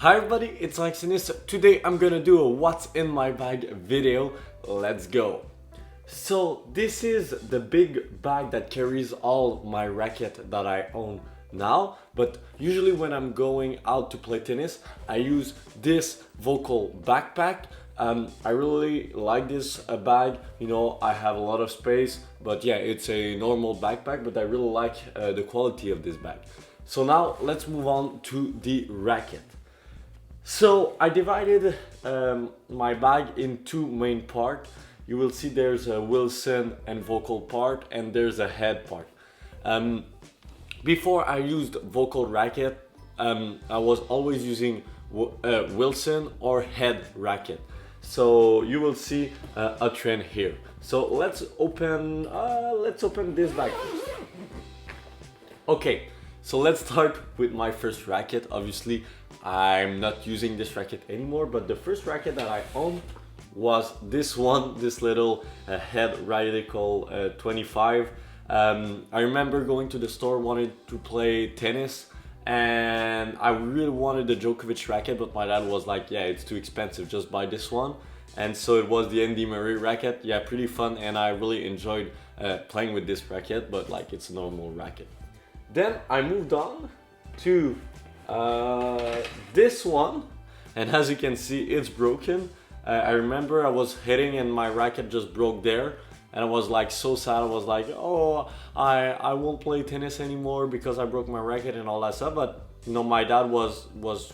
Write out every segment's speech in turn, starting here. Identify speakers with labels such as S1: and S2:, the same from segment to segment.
S1: Hi everybody, it's Alexis. Today I'm gonna do a what's in my bag video. Let's go. So this is the big bag that carries all my racket that I own now, but usually when I'm going out to play tennis, I use this Volkl backpack. I really like this bag, I have a lot of space, but yeah, it's a normal backpack, but I really like the quality of this bag. So now let's move on to the racket. So I divided my bag in two main parts. You will see there's a Wilson and Volkl part, and there's a head part. Before I used Volkl racket, I was always using Wilson or head racket. So you will see a trend here. So let's open this bag. Okay, so let's start with my first racket. Obviously, I'm not using this racket anymore, but the first racket that I owned was this one, this little head Radical 25. I remember going to the store, wanted to play tennis, and I really wanted the Djokovic racket, but my dad was like, yeah, it's too expensive, just buy this one. And so it was the Andy Murray racket. Yeah, pretty fun, and I really enjoyed playing with this racket, but like it's a normal racket. Then I moved on to this one, and as you can see, it's broken. I remember I was hitting and my racket just broke there, and I was like so sad. I was like, oh, I won't play tennis anymore because I broke my racket and all that stuff. But my dad was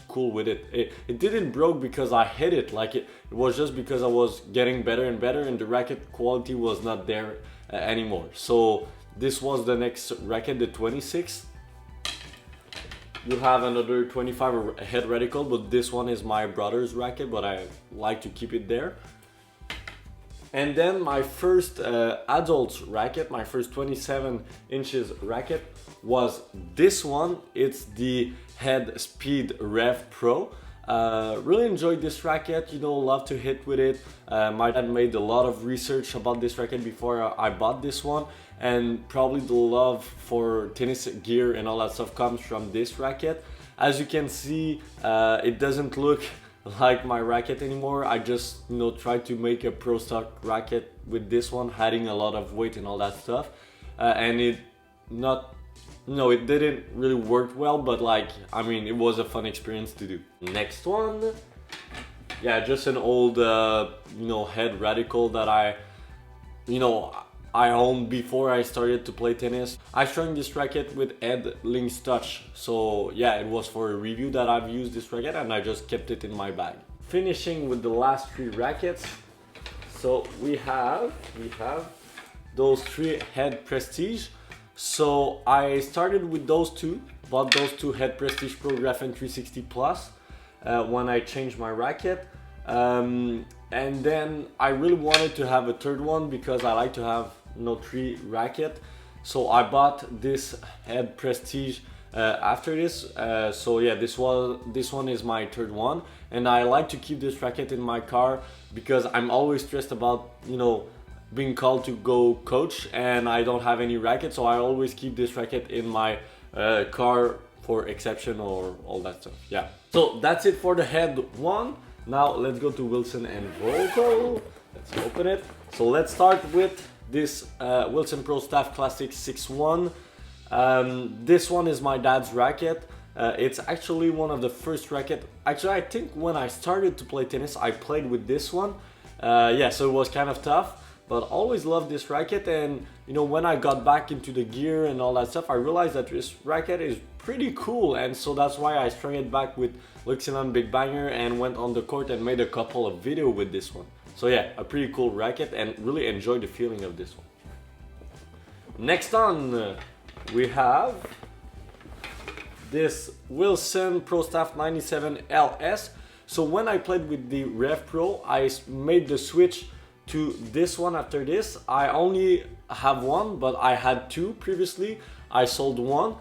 S1: cool with it. It didn't broke because I hit it, like it was just because I was getting better and better, and the racket quality was not there anymore. So this was the next racket, the 26. You have another 25 head radical, but this one is my brother's racket, but I like to keep it there. And then my first adult racket, my first 27 inches racket was this one. It's the Head Speed Rev Pro. Really enjoyed this racket, love to hit with it. My dad made a lot of research about this racket before I bought this one, and probably the love for tennis gear and all that stuff comes from this racket. As you can see, it doesn't look like my racket anymore. I just tried to make a pro stock racket with this one, adding a lot of weight and all that stuff, and it didn't really work well, but it was a fun experience to do. Next one, yeah, just an old head radical that I owned before I started to play tennis. I strung this racket with Ed Link's Touch, so yeah, it was for a review that I've used this racket, and I just kept it in my bag. Finishing with the last three rackets, so we have those three Head Prestige. So I started with those two, bought those two Head Prestige Pro Graphene 360 Plus when I changed my racket. And then I really wanted to have a third one because I like to have three racket. So I bought this Head Prestige after this. So yeah, this one is my third one, and I like to keep this racket in my car because I'm always stressed about being called to go coach, and I don't have any racket, so I always keep this racket in my car for exception or all that stuff. Yeah, so that's it for the head one. Now let's go to Wilson and Volkl. Let's open it. So let's start with this Wilson Pro Staff Classic 6-1. This one is my dad's racket. It's actually one of the first racket. Actually, I think when I started to play tennis, I played with this one. Yeah, so it was kind of tough, but always loved this racket. And when I got back into the gear and all that stuff, I realized that this racket is pretty cool, and so that's why I strung it back with Luxilon Big Banger and went on the court and made a couple of videos with this one. So yeah, a pretty cool racket, and really enjoyed the feeling of this one. Next on, we have this Wilson Pro Staff 97 LS. So when I played with the Rev Pro, I made the switch to this one after this. I only have one, but I had two previously. I sold one.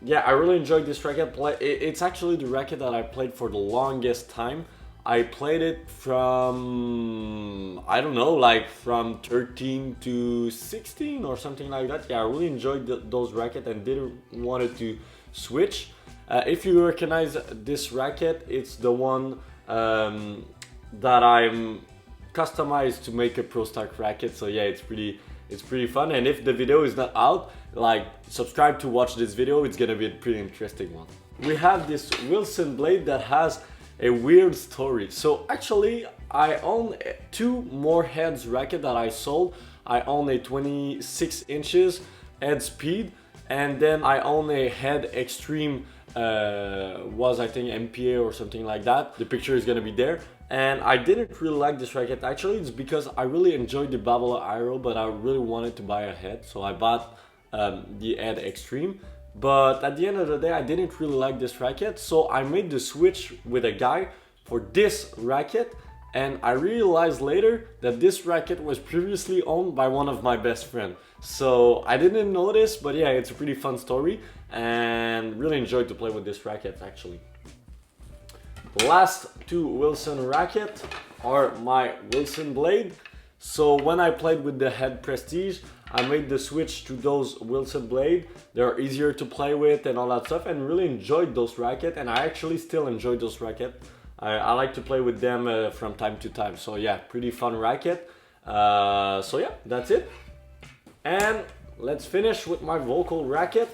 S1: Yeah, I really enjoyed this racket. It's actually the racket that I played for the longest time. I played it from, I don't know, from 13 to 16 or something like that. Yeah, I really enjoyed those rackets and didn't want to switch. If you recognize this racket, it's the one that I'm customized to make a pro stock racket. So yeah, it's pretty fun. And if the video is not out, like, subscribe to watch this video. It's gonna be a pretty interesting one. We have this Wilson blade that has a weird story. So actually, I own 2 more heads racket that I sold. I own a 26 inches head speed, and then I own a head extreme, was I think MPA or something like that. The picture is gonna be there. And I didn't really like this racket. Actually, it's because I really enjoyed the Babala Aero, but I really wanted to buy a head, so I bought the head extreme. But at the end of the day, I didn't really like this racket, so I made the switch with a guy for this racket, and I realized later that this racket was previously owned by one of my best friends. So I didn't notice, but yeah, it's a pretty fun story, and really enjoyed to play with this racket actually. The last 2 Wilson racket are my Wilson blade. So when I played with the head Prestige, I made the switch to those Wilson blade. They're easier to play with and all that stuff, and really enjoyed those racket, and I actually still enjoy those racket. I like to play with them from time to time. So yeah, pretty fun racket. So yeah, that's it. And let's finish with my Volkl racket.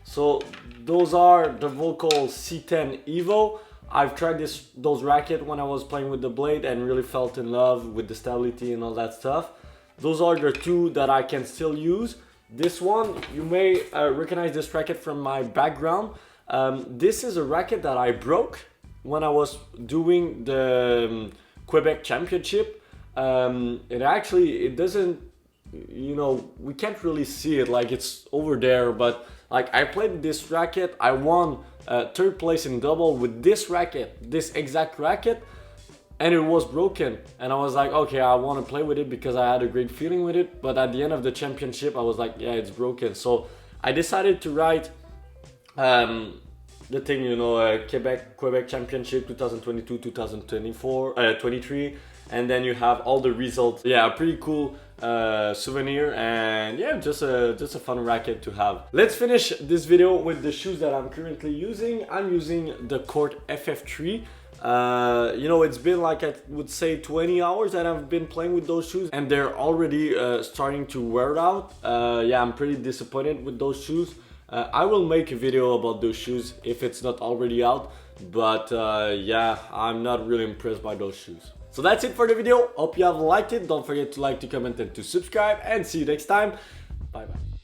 S1: So those are the Volkl C10 Evo. I've tried those racket when I was playing with the blade and really felt in love with the stability and all that stuff. Those are the 2 that I can still use. This one, you may recognize this racket from my background. This is a racket that I broke when I was doing the Quebec Championship. It doesn't, you know, we can't really see it, like it's over there, but like I played this racket, I won 3rd place in double with this racket, this exact racket, and it was broken. And I was like, okay, I want to play with it because I had a great feeling with it, but at the end of the championship I was like, yeah, it's broken. So I decided to write the thing, you know, Quebec Championship 2022, 2024, 23, and then you have all the results. Yeah, a pretty cool souvenir, and yeah, just a fun racket to have. Let's finish this video with the shoes that I'm currently using. I'm using the Court FF3. You know, it's been like, I would say 20 hours that I've been playing with those shoes, and they're already starting to wear out. Yeah, I'm pretty disappointed with those shoes. I will make a video about those shoes if it's not already out, but yeah, I'm not really impressed by those shoes. So that's it for the video. Hope you have liked it. Don't forget to like, to comment, and to subscribe, and see you next time. Bye bye.